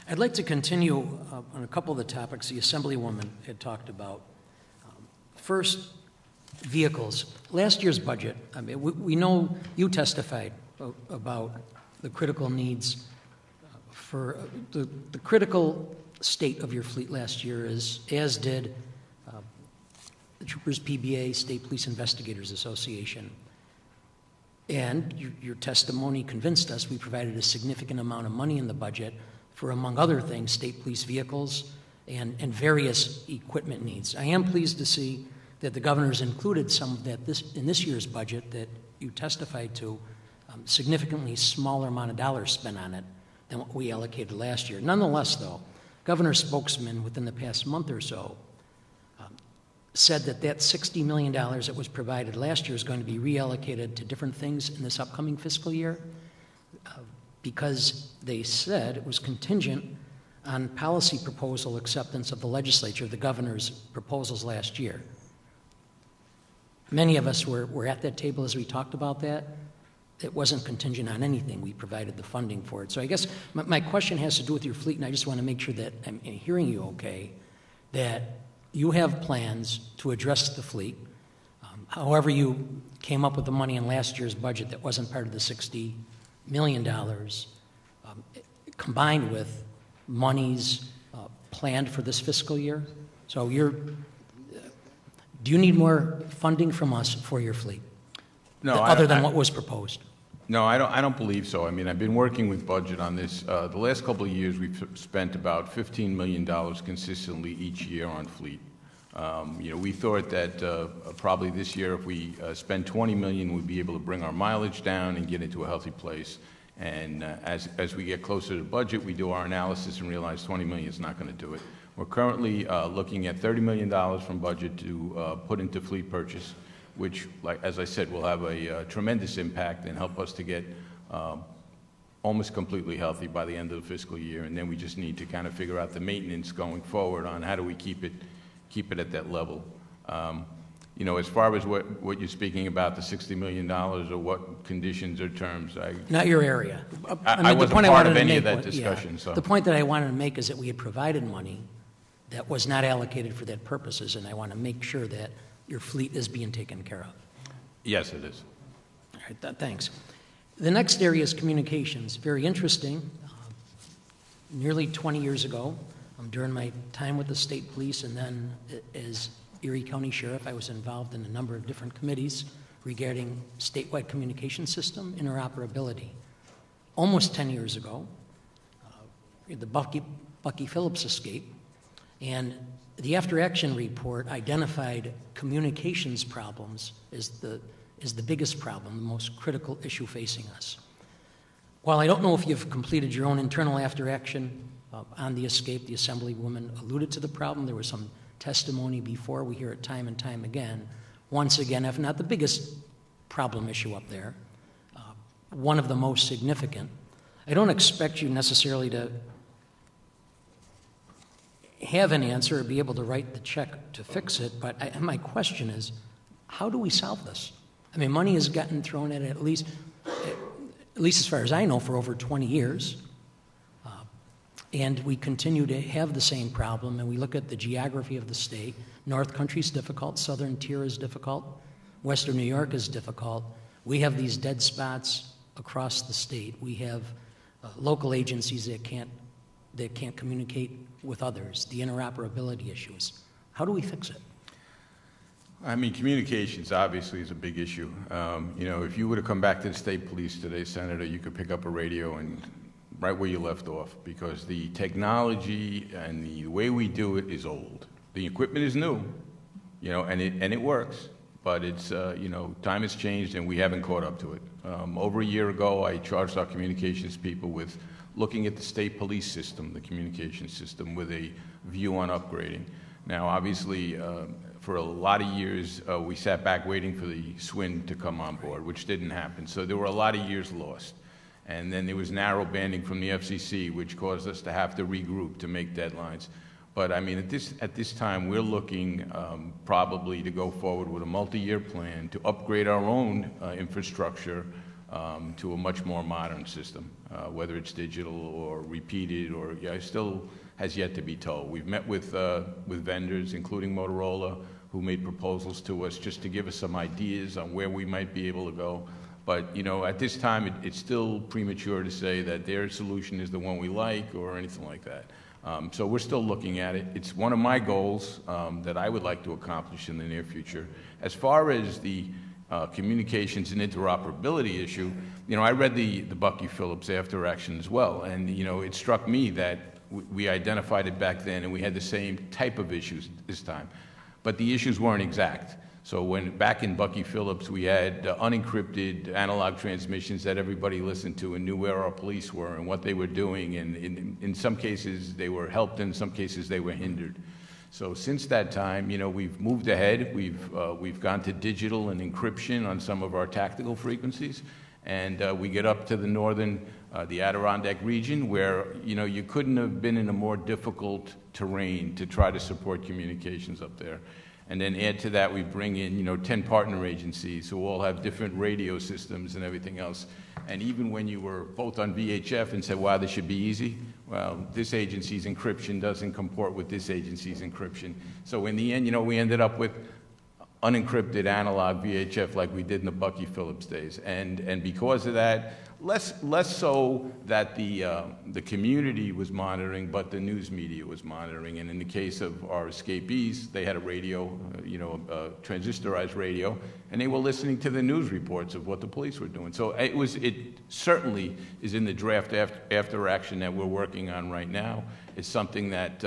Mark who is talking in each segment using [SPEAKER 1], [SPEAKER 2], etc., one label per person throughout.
[SPEAKER 1] I'd like to continue on a couple of the topics the Assemblywoman had talked about. First, vehicles. Last year's budget, I mean, we know you testified about the critical needs for the critical state of your fleet last year, as did the Troopers PBA, State Police Investigators Association. And your testimony convinced us we provided a significant amount of money in the budget for, among other things, state police vehicles and various equipment needs. I am pleased to see that the governor's included some of that in this year's budget that you testified to, significantly smaller amount of dollars spent on it than what we allocated last year. Nonetheless, though, governor's spokesman within the past month or so said that $60 million that was provided last year is going to be reallocated to different things in this upcoming fiscal year because they said it was contingent on policy proposal acceptance of the legislature, the governor's proposals last year. Many of us were at that table as we talked about that. It wasn't contingent on anything. We provided the funding for it. So I guess my question has to do with your fleet, and I just want to make sure that I'm hearing you okay, that you have plans to address the fleet. However you came up with the money in last year's budget that wasn't part of the $60 million, combined with monies planned for this fiscal year. So do you need more funding from us for your fleet?
[SPEAKER 2] No,
[SPEAKER 1] other than what was proposed?
[SPEAKER 2] No, I don't believe so. I mean, I've been working with budget on this. The last couple of years, we've spent about $15 million consistently each year on fleet. We thought that probably this year, if we spend $20 million, we'd be able to bring our mileage down and get into a healthy place. And as we get closer to the budget, we do our analysis and realize $20 million is not going to do it. We're currently looking at $30 million from budget to put into fleet purchase, which, as I said, will have a tremendous impact and help us to get almost completely healthy by the end of the fiscal year. And then we just need to kind of figure out the maintenance going forward on how do we keep it at that level. As far as what you're speaking about, the $60 million, or what conditions or terms,
[SPEAKER 1] not your area.
[SPEAKER 2] I wasn't part of any of that discussion.
[SPEAKER 1] Yeah.
[SPEAKER 2] So
[SPEAKER 1] the point that I wanted to make is that we had provided money that was not allocated for that purposes, and I want to make sure that your fleet is being taken care of.
[SPEAKER 2] Yes, it is.
[SPEAKER 1] All right, thanks. The next area is communications. Very interesting. Nearly 20 years ago, during my time with the state police and then as Erie County Sheriff, I was involved in a number of different committees regarding statewide communication system interoperability. Almost 10 years ago, the Bucky Phillips escape, and the after-action report identified communications problems as the biggest problem, the most critical issue facing us. While I don't know if you've completed your own internal after-action on the escape, the Assemblywoman alluded to the problem. There was some testimony before. We hear it time and time again. Once again, if not the biggest problem issue up there, one of the most significant. I don't expect you necessarily to have an answer or be able to write the check to fix it, but my question is, how do we solve this? I mean, money has gotten thrown at it at least as far as I know, for over 20 years. And we continue to have the same problem, and we look at the geography of the state. North Country is difficult, Southern Tier is difficult, Western New York is difficult. We have these dead spots across the state. We have local agencies that can't communicate with others, the interoperability issues. How do we fix it?
[SPEAKER 2] I mean, communications obviously is a big issue. If you were to come back to the state police today, Senator, you could pick up a radio and right where you left off, because the technology and the way we do it is old. The equipment is new, and it works, but it's time has changed and we haven't caught up to it. Over a year ago, I charged our communications people with looking at the state police system, the communication system, with a view on upgrading. Now, obviously, for a lot of years, we sat back waiting for the SWIN to come on board, which didn't happen. So there were a lot of years lost. And then there was narrow banding from the FCC, which caused us to have to regroup to make deadlines. But I mean, at this time, we're looking probably to go forward with a multi-year plan to upgrade our own infrastructure to a much more modern system, whether it's digital or repeated or, yeah, still has yet to be told. We've met with vendors, including Motorola, who made proposals to us just to give us some ideas on where we might be able to go. But, you know, at this time, it's still premature to say that their solution is the one we like or anything like that. So we're still looking at it. It's one of my goals that I would like to accomplish in the near future. As far as the communications and interoperability issue, you know, I read the Bucky Phillips after action as well, and, you know, it struck me that we identified it back then and we had the same type of issues this time. But the issues weren't exact. So when back in Bucky Phillips, we had unencrypted analog transmissions that everybody listened to and knew where our police were and what they were doing. And in some cases, they were helped, in some cases, they were hindered. So since that time, you know, we've moved ahead. We've gone to digital and encryption on some of our tactical frequencies. And we get up to the northern, the Adirondack region, where, you know, you couldn't have been in a more difficult terrain to try to support communications up there. And then add to that, we bring in, you know, 10 partner agencies who all have different radio systems and everything else. And even when you were both on VHF and said, wow, this should be easy, well, this agency's encryption doesn't comport with this agency's encryption. So in the end, you know, we ended up with unencrypted analog VHF like we did in the Bucky Phillips days. And because of that, less so that the community was monitoring, but the news media was monitoring. And in the case of our escapees, they had a radio, you know, a transistorized radio, and they were listening to the news reports of what the police were doing. So it certainly is in the draft after action that we're working on right now. It's something that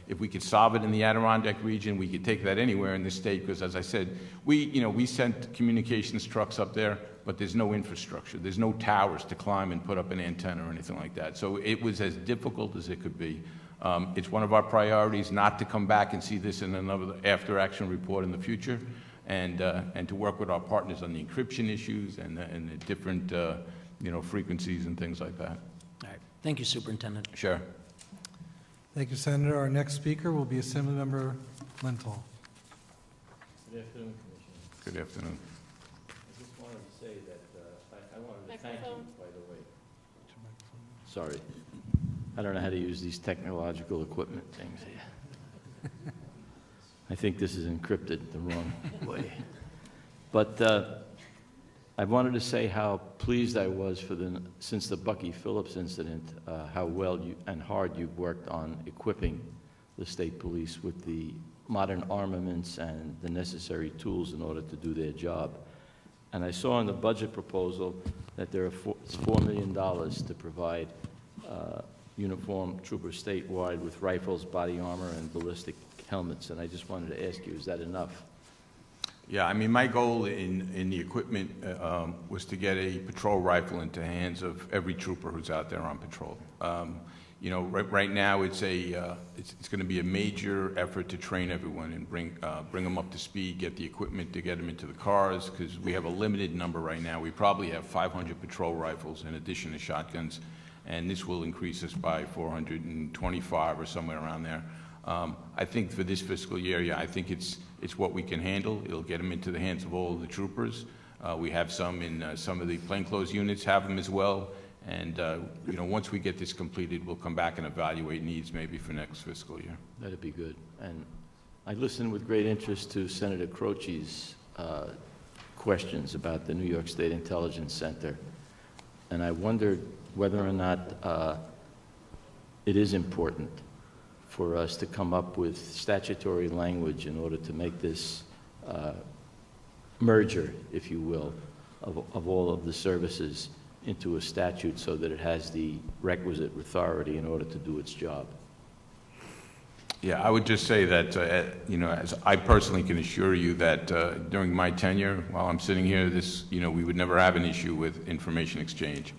[SPEAKER 2] if we could solve it in the Adirondack region, we could take that anywhere in the state, because as I said, we sent communications trucks up there, but there's no infrastructure. There's no towers to climb and put up an antenna or anything like that. So it was as difficult as it could be. It's one of our priorities not to come back and see this in another after-action report in the future, and to work with our partners on the encryption issues and the different you know, frequencies and things like that.
[SPEAKER 1] All right. Thank you, Superintendent.
[SPEAKER 2] Sure.
[SPEAKER 3] Thank you, Senator. Our next speaker will be Assemblymember Lenthal.
[SPEAKER 4] Good afternoon, Commissioner.
[SPEAKER 2] Good afternoon.
[SPEAKER 4] I just wanted to say that I wanted to thank you, by the way. Sorry. I don't know how to use these technological equipment things here. I think this is encrypted the wrong way. But I wanted to say how pleased I was since the Bucky Phillips incident, how well and hard you've worked on equipping the state police with the modern armaments and the necessary tools in order to do their job. And I saw in the budget proposal that there are $4 million to provide uniformed troopers statewide with rifles, body armor, and ballistic helmets. And I just wanted to ask you, is that enough?
[SPEAKER 2] Yeah, I mean, my goal in the equipment was to get a patrol rifle into the hands of every trooper who's out there on patrol. You know, right now it's going to be a major effort to train everyone and bring them up to speed, get the equipment to get them into the cars, because we have a limited number right now. We probably have 500 patrol rifles in addition to shotguns, and this will increase us by 425 or somewhere around there. I think for this fiscal year, yeah, I think it's what we can handle. It'll get them into the hands of all of the troopers. We have some in some of the plainclothes units have them as well. And, you know, once we get this completed, we'll come back and evaluate needs maybe for next fiscal year.
[SPEAKER 4] That'd be good. And I listened with great interest to Senator Croce's questions about the New York State Intelligence Center. And I wondered whether or not it is important for us to come up with statutory language in order to make this merger, if you will, of all of the services into a statute so that it has the requisite authority in order to do its job.
[SPEAKER 2] Yeah, I would just say that, you know, as I personally can assure you that during my tenure, while I'm sitting here, you know, we would never have an issue with information exchange.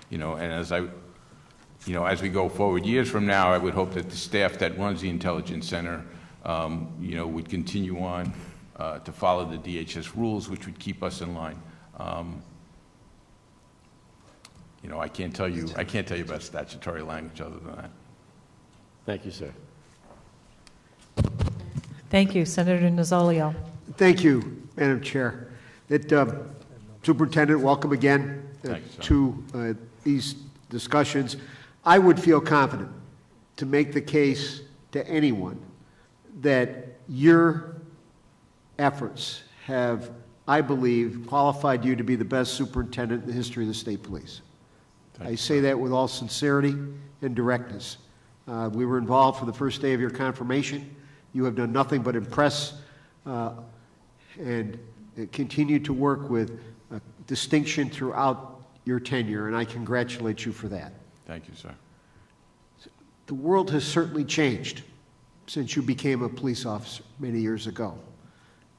[SPEAKER 2] You know, and as we go forward years from now, I would hope that the staff that runs the Intelligence Center, you know, would continue on to follow the DHS rules, which would keep us in line. You know, I can't tell you about statutory language other than that.
[SPEAKER 4] Thank you, sir.
[SPEAKER 5] Thank you. Senator Nozzolio.
[SPEAKER 6] Thank you, Madam Chair.
[SPEAKER 5] Superintendent, welcome again
[SPEAKER 2] Thanks, sir.
[SPEAKER 5] to these discussions. I would feel confident to make the case to anyone that your efforts have, I believe, qualified you to be the best superintendent in the history of the state police. I say that with all sincerity and directness. We were involved from the first day of your confirmation. You have done nothing but impress and continue to work with distinction throughout your tenure, and I congratulate you for that.
[SPEAKER 2] Thank you, sir.
[SPEAKER 5] The world has certainly changed since you became a police officer many years ago.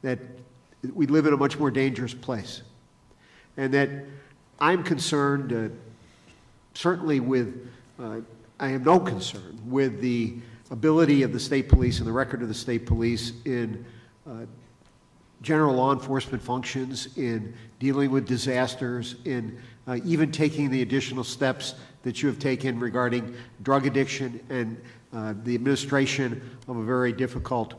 [SPEAKER 5] That we live in a much more dangerous place. And that I'm concerned, certainly with, I have no concern with the ability of the state police and the record of the state police in general law enforcement functions, in dealing with disasters, in even taking the additional steps that you have taken regarding drug addiction and the administration of a very difficult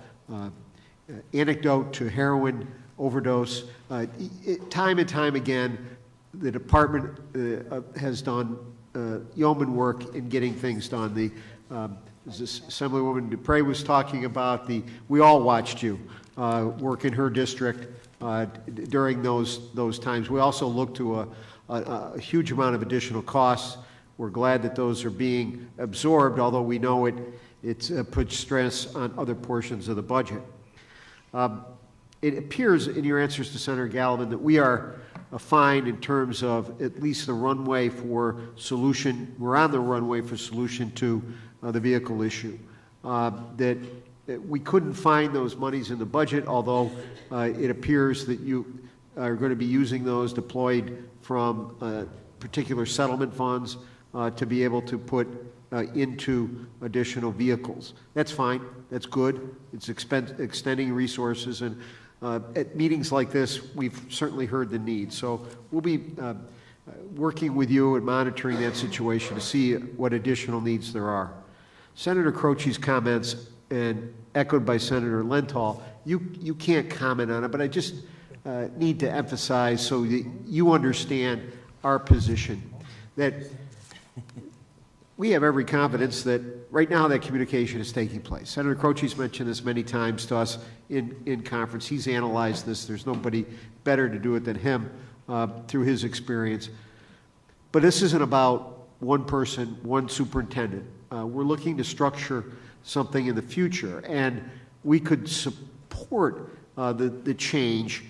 [SPEAKER 5] antidote to heroin overdose. Time and time again, the department has done yeoman work in getting things done. As Assemblywoman Dupre was talking about, we all watched you work in her district during those times. We also looked to a huge amount of additional costs. We're glad that those are being absorbed, although we know it puts stress on other portions of the budget. It appears in your answers to Senator Gallivan that we are fine in terms of at least the runway for solution. We're on the runway for solution to the vehicle issue. That we couldn't find those monies in the budget, although it appears that you are going to be using those deployed from particular settlement funds to be able to put into additional vehicles. That's fine. That's good. It's extending resources. And at meetings like this, we've certainly heard the need. So we'll be working with you and monitoring that situation to see what additional needs there are. Senator Croce's comments, and echoed by Senator Lenthal, you can't comment on it, but I just need to emphasize so that you understand our position, that we have every confidence that right now that communication is taking place. Senator Croce's mentioned this many times to us in conference. He's analyzed this. There's nobody better to do it than him through his experience. But this isn't about one person, one superintendent. We're looking to structure something in the future, and we could support the change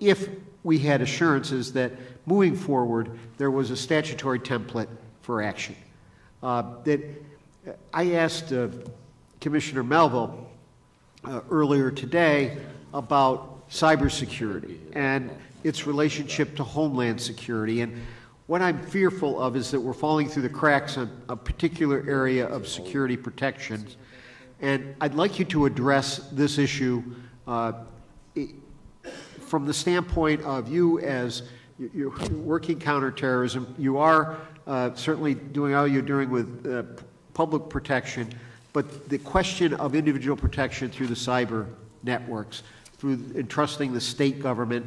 [SPEAKER 5] if we had assurances that moving forward there was a statutory template for action. That I asked Commissioner Melville earlier today about cybersecurity and its relationship to homeland security, and what I'm fearful of is that we're falling through the cracks on a particular area of security protections, and I'd like you to address this issue from the standpoint of you as you're working counterterrorism. You are certainly doing all you're doing with public protection, but the question of individual protection through the cyber networks, through entrusting the state government,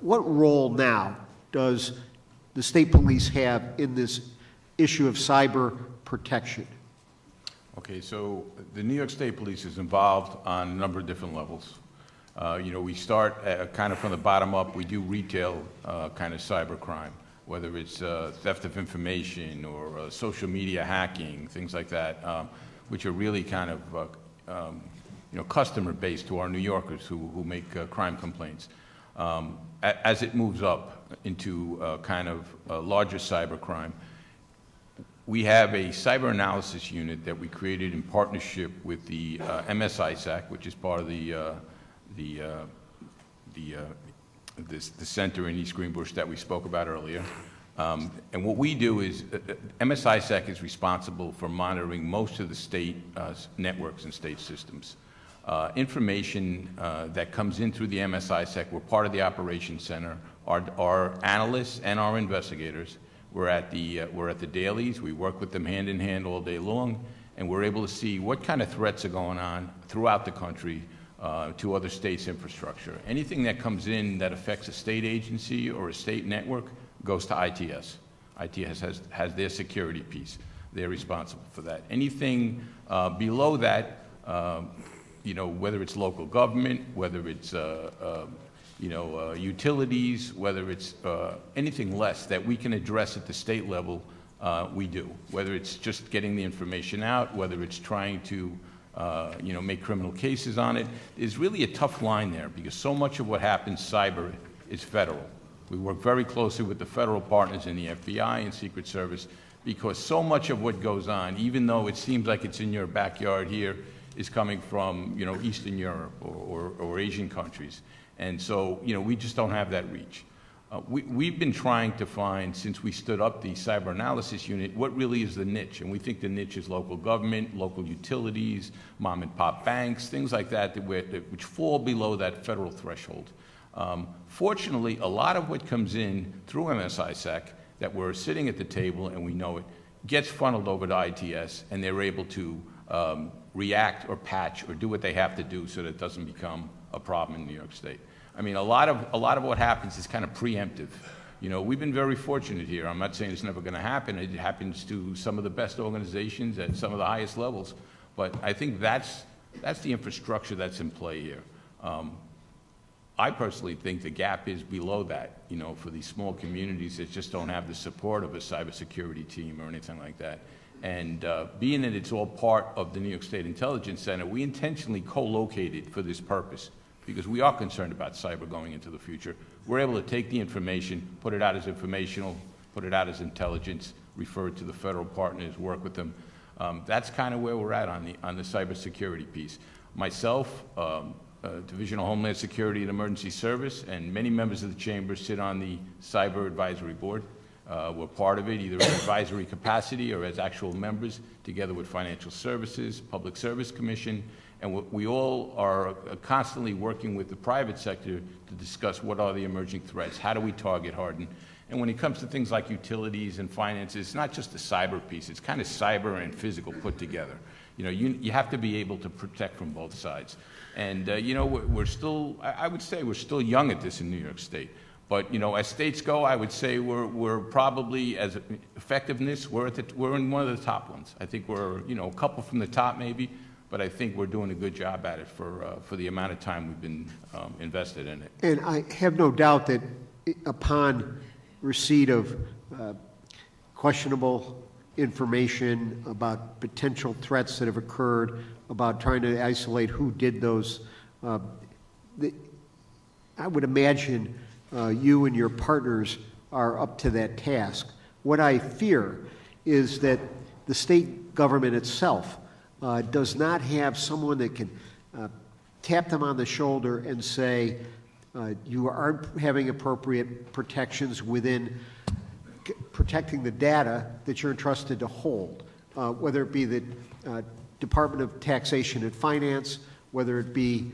[SPEAKER 5] what role now does the state police have in this issue of cyber protection?
[SPEAKER 2] Okay, so the New York State Police is involved on a number of different levels. We start kind of from the bottom up. We do retail kind of cyber crime, whether it's theft of information or social media hacking, things like that, which are really kind of customer-based to our New Yorkers who make crime complaints. As it moves up into kind of larger cyber crime, we have a cyber analysis unit that we created in partnership with the MSISAC, which is part of the center in East Greenbush that we spoke about earlier. And what we do is, MSISAC is responsible for monitoring most of the state networks and state systems. Information that comes in through the MSISAC, we're part of the operations center. Our analysts and our investigators, we're at the dailies. We work with them hand in hand all day long, and we're able to see what kind of threats are going on throughout the country, to other states' infrastructure. Anything that comes in that affects a state agency or a state network goes to ITS. ITS has their security piece. They're responsible for that. Anything below that, whether it's local government, whether it's utilities, whether it's anything less that we can address at the state level, we do. Whether it's just getting the information out, whether it's trying to make criminal cases on it. There's really a tough line there because so much of what happens cyber is federal. We work very closely with the federal partners in the FBI and Secret Service because so much of what goes on, even though it seems like it's in your backyard here, is coming from, Eastern Europe or Asian countries. And so, we just don't have that reach. We've been trying to find, since we stood up the cyber analysis unit, what really is the niche. And we think the niche is local government, local utilities, mom and pop banks, things like that, which fall below that federal threshold. Fortunately, a lot of what comes in through MSISAC that we're sitting at the table and we know it, gets funneled over to ITS and they're able to react or patch or do what they have to do so that it doesn't become a problem in New York State. I mean, a lot of what happens is kind of preemptive. We've been very fortunate here. I'm not saying it's never going to happen. It happens to some of the best organizations at some of the highest levels. But I think that's the infrastructure that's in play here. I personally think the gap is below that, for these small communities that just don't have the support of a cybersecurity team or anything like that. And being that it's all part of the New York State Intelligence Center, we intentionally co-located for this purpose because we are concerned about cyber going into the future. We're able to take the information, put it out as informational, put it out as intelligence, refer it to the federal partners, work with them. That's kind of where we're at on the cybersecurity piece. Myself, Division of Homeland Security and Emergency Service, and many members of the chamber sit on the Cyber Advisory Board. We're part of it, either in advisory capacity or as actual members, together with Financial Services, Public Service Commission, and we all are constantly working with the private sector to discuss what are the emerging threats, how do we target harden. And when it comes to things like utilities and finances, it's not just the cyber piece, it's kind of cyber and physical put together. You have to be able to protect from both sides. And, we're still, I would say we're still young at this in New York State. But, as states go, I would say we're probably, as effectiveness, we're in one of the top ones. I think we're, a couple from the top maybe, but I think we're doing a good job at it for the amount of time we've been invested in it.
[SPEAKER 5] And I have no doubt that upon receipt of questionable information about potential threats that have occurred, about trying to isolate who did those, I would imagine you and your partners are up to that task. What I fear is that the state government itself does not have someone that can tap them on the shoulder and say, you aren't having appropriate protections within protecting the data that you're entrusted to hold, whether it be the Department of Taxation and Finance, whether it be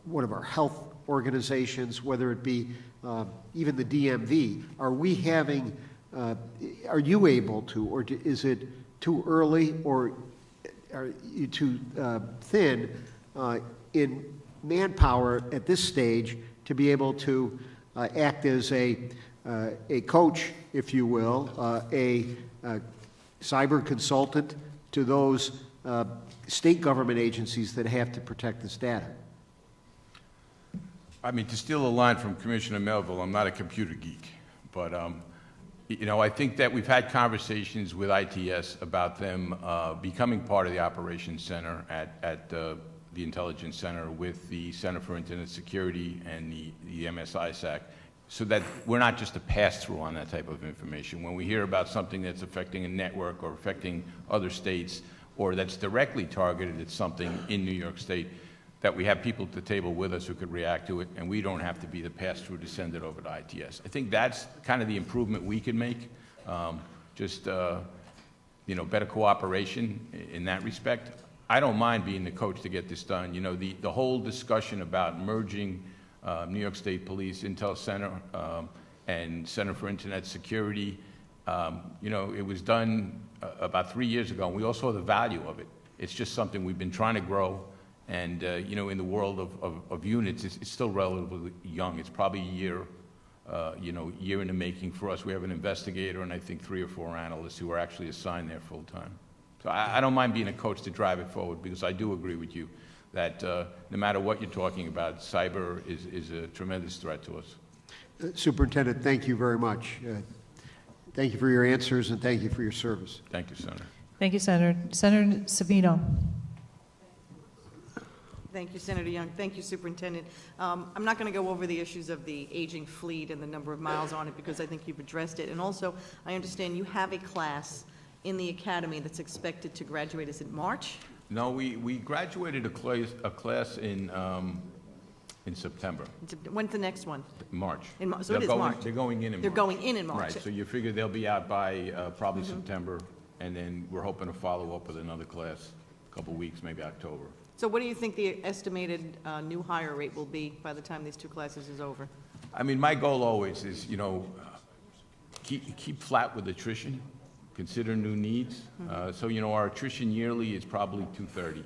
[SPEAKER 5] one of our health organizations, whether it be even the DMV. Are you able to, or is it too early, or are you too thin in manpower at this stage to be able to act as a coach, if you will, a cyber consultant to those state government agencies that have to protect this data?
[SPEAKER 2] I mean, to steal a line from Commissioner Melville, I'm not a computer geek, but I think that we've had conversations with ITS about them becoming part of the operations center at the Intelligence Center with the Center for Internet Security and the MSISAC, so that we're not just a pass-through on that type of information. When we hear about something that's affecting a network or affecting other states, or that's directly targeted at something in New York State, that we have people at the table with us who could react to it, and we don't have to be the pass-through to send it over to ITS. I think that's kind of the improvement we can make, better cooperation in that respect. I don't mind being the coach to get this done. The whole discussion about merging New York State Police Intel Center and Center for Internet Security, it was done about 3 years ago, and we all saw the value of it. It's just something we've been trying to grow, And, you know, in the world of units, it's still relatively young. It's probably a year, year in the making for us. We have an investigator and I think 3 or 4 analysts who are actually assigned there full time. So I don't mind being a coach to drive it forward, because I do agree with you that no matter what you're talking about, cyber is a tremendous threat to us.
[SPEAKER 5] Superintendent, thank you very much. Thank you for your answers and thank you for your service.
[SPEAKER 2] Thank you, Senator.
[SPEAKER 6] Thank you, Senator. Senator Savino.
[SPEAKER 7] Thank you, Senator Young. Thank you, Superintendent. I'm not going to go over the issues of the aging fleet and the number of miles on it, because I think you've addressed it. And also, I understand you have a class in the academy that's expected to graduate. Is it March?
[SPEAKER 2] No, we graduated a class in September.
[SPEAKER 7] When's the next one?
[SPEAKER 2] March.
[SPEAKER 7] So it is March.
[SPEAKER 2] They're going in March.
[SPEAKER 7] They're going in March.
[SPEAKER 2] Right, so you figure they'll be out by probably September, and then we're hoping to follow up with another class a couple weeks, maybe October.
[SPEAKER 7] So what do you think the estimated new hire rate will be by the time these 2 classes is over?
[SPEAKER 2] I mean, my goal always is, keep flat with attrition, consider new needs. So, our attrition yearly is probably 230,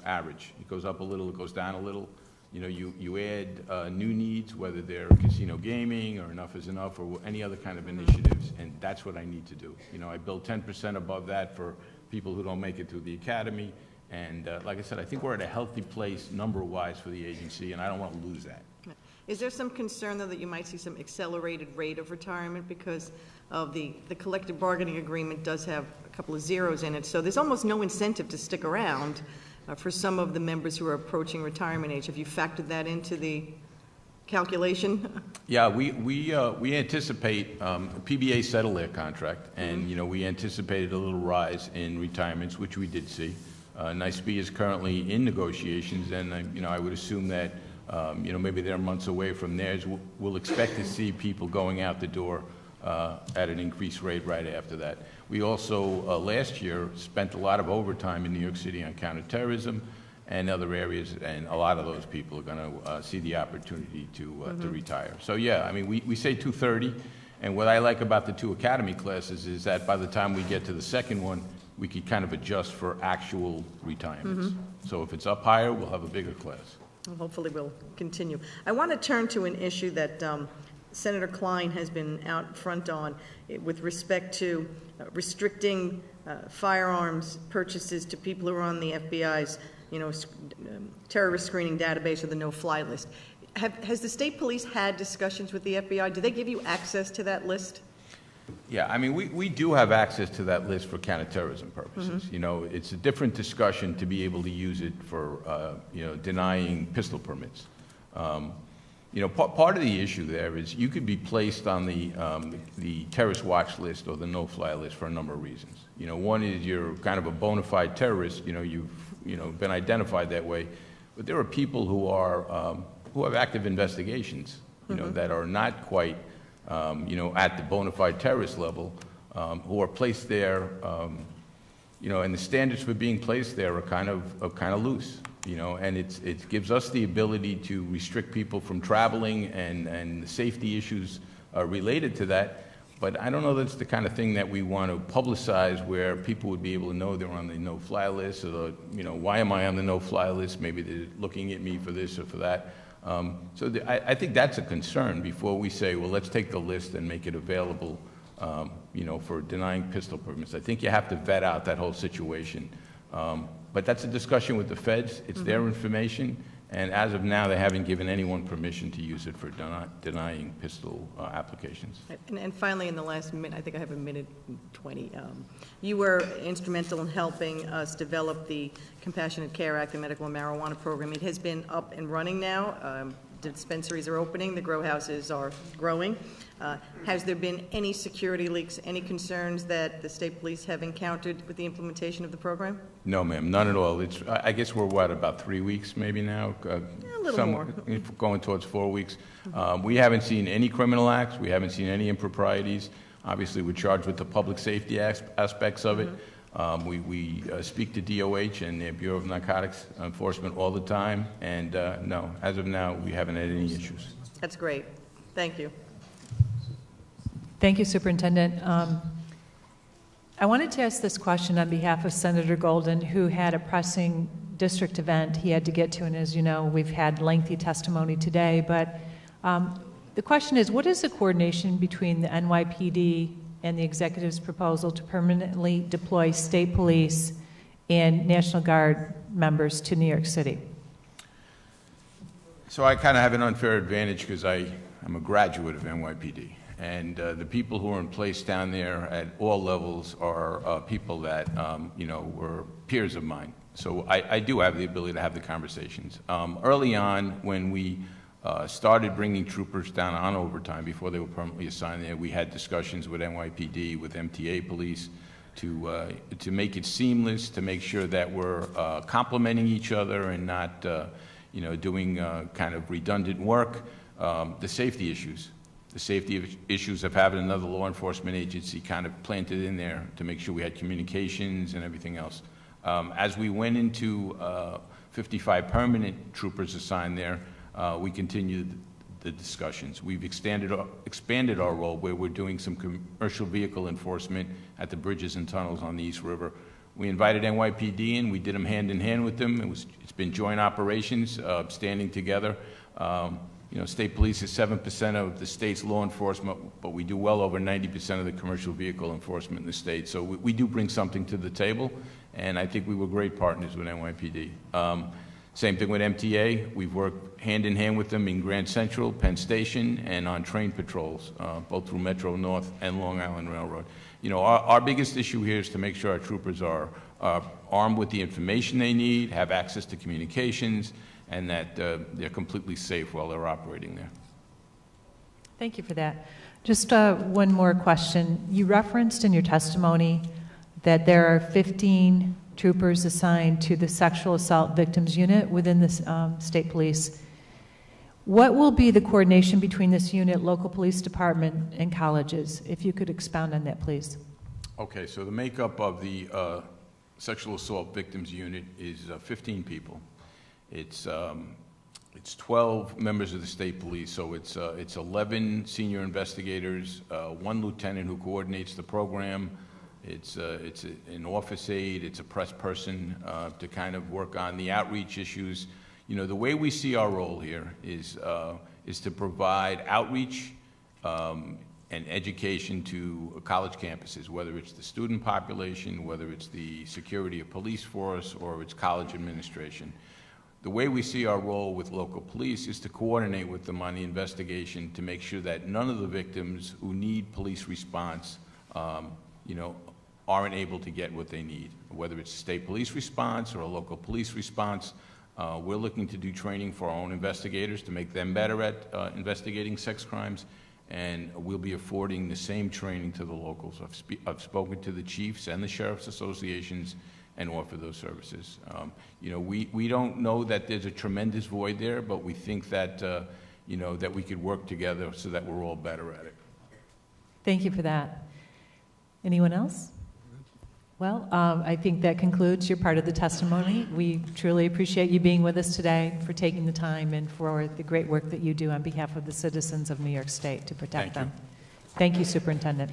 [SPEAKER 2] average. It goes up a little, it goes down a little. You add new needs, whether they're casino gaming or Enough is Enough or any other kind of initiatives, and that's what I need to do. I build 10% above that for people who don't make it through the academy. And like I said, I think we're at a healthy place number-wise for the agency, and I don't want to lose that.
[SPEAKER 7] Is there some concern, though, that you might see some accelerated rate of retirement because of the collective bargaining agreement does have a couple of zeros in it, so there's almost no incentive to stick around for some of the members who are approaching retirement age? Have you factored that into the calculation?
[SPEAKER 2] Yeah, we anticipate, PBA settled their contract, and, we anticipated a little rise in retirements, which we did see. NICE-B is currently in negotiations, and I would assume that maybe they're months away from theirs. We'll expect to see people going out the door at an increased rate right after that. We also last year spent a lot of overtime in New York City on counterterrorism and other areas, and a lot of those people are going to see the opportunity to retire. So yeah, I mean, we say 230, and what I like about the 2 academy classes is that by the time we get to the second one, we could kind of adjust for actual retirements. So if it's up higher, we'll have a bigger class.
[SPEAKER 7] Well, hopefully we'll continue. I want to turn to an issue that Senator Klein has been out front on with respect to restricting firearms purchases to people who are on the FBI's, terrorist screening database or the no-fly list. Has the state police had discussions with the FBI? Do they give you access to that list?
[SPEAKER 2] Yeah, I mean, we do have access to that list for counterterrorism purposes. It's a different discussion to be able to use it for, denying pistol permits. Part of the issue there is you could be placed on the terrorist watch list or the no-fly list for a number of reasons. One is you're kind of a bona fide terrorist. You've been identified that way. But there are people who have active investigations, that are not quite at the bona fide terrorist level, who are placed there, and the standards for being placed there are kind of loose, and it gives us the ability to restrict people from traveling and the safety issues related to that. But I don't know that's the kind of thing that we want to publicize, where people would be able to know they're on the no-fly list, or why am I on the no-fly list? Maybe they're looking at me for this or for that. I think that's a concern before we say, well, let's take the list and make it available, for denying pistol permits. I think you have to vet out that whole situation. But that's a discussion with the feds. It's their information. And as of now, they haven't given anyone permission to use it for denying pistol applications.
[SPEAKER 7] And finally, in the last minute, I think I have a minute and 20, you were instrumental in helping us develop the Compassionate Care Act, the medical and marijuana program. It has been up and running now. Dispensaries are opening. The grow houses are growing. Has there been any security leaks, any concerns that the state police have encountered with the implementation of the program?
[SPEAKER 2] No, ma'am, none at all. I guess we're, about 3 weeks maybe now?
[SPEAKER 7] A little more.
[SPEAKER 2] Going towards 4 weeks. We haven't seen any criminal acts. We haven't seen any improprieties. Obviously, we're charged with the public safety aspects of it. We speak to DOH and the Bureau of Narcotics Enforcement all the time, and no, as of now, we haven't had any issues.
[SPEAKER 7] That's great. Thank you.
[SPEAKER 6] Thank you, Superintendent. I wanted to ask this question on behalf of Senator Golden, who had a pressing district event he had to get to, and as you know, we've had lengthy testimony today, but the question is, what is the coordination between the NYPD and the executive's proposal to permanently deploy state police and National Guard members to New York City?
[SPEAKER 2] So I kind of have an unfair advantage because I'm a graduate of NYPD. And the people who are in place down there at all levels are people that, were peers of mine. So I do have the ability to have the conversations. Early on, when we started bringing troopers down on overtime before they were permanently assigned there, we had discussions with NYPD, with MTA police, to make it seamless, to make sure that we're complementing each other and not, doing kind of redundant work. The safety issues. The safety issues of having another law enforcement agency kind of planted in there to make sure we had communications and everything else. As we went into 55 permanent troopers assigned there, we continued the discussions. We've expanded our role where we're doing some commercial vehicle enforcement at the bridges and tunnels on the East River. We invited NYPD in. We did them hand in hand with them. It's been joint operations, standing together. State police is 7% of the state's law enforcement, but we do well over 90% of the commercial vehicle enforcement in the state. So we do bring something to the table, and I think we were great partners with NYPD. Same thing with MTA. We've worked hand in hand with them in Grand Central, Penn Station, and on train patrols, both through Metro North and Long Island Railroad. Our biggest issue here is to make sure our troopers are armed with the information they need, have access to communications, and that they're completely safe while they're operating there.
[SPEAKER 6] Thank you for that. Just one more question. You referenced in your testimony that there are 15 troopers assigned to the Sexual Assault Victims Unit within the state police. What will be the coordination between this unit, local police department, and colleges? If you could expound on that, please.
[SPEAKER 2] Okay, so the makeup of the Sexual Assault Victims Unit is 15 people. It's 12 members of the state police, so it's 11 senior investigators, 1 lieutenant who coordinates the program. It's an office aide, it's a press person to kind of work on the outreach issues. The way we see our role here is to provide outreach and education to college campuses, whether it's the student population, whether it's the security of police force, or it's college administration. The way we see our role with local police is to coordinate with them on the investigation to make sure that none of the victims who need police response, aren't able to get what they need, whether it's a state police response or a local police response. We're looking to do training for our own investigators to make them better at investigating sex crimes, and we'll be affording the same training to the locals. I've spoken to the chiefs and the sheriff's associations and offer those services. We don't know that there's a tremendous void there, but we think that, that we could work together so that we're all better at it.
[SPEAKER 6] Thank you for that. Anyone else? Well, I think that concludes your part of the testimony. We truly appreciate you being with us today, for taking the time, and for the great work that you do on behalf of the citizens of New York State to protect them. Thank you, Superintendent.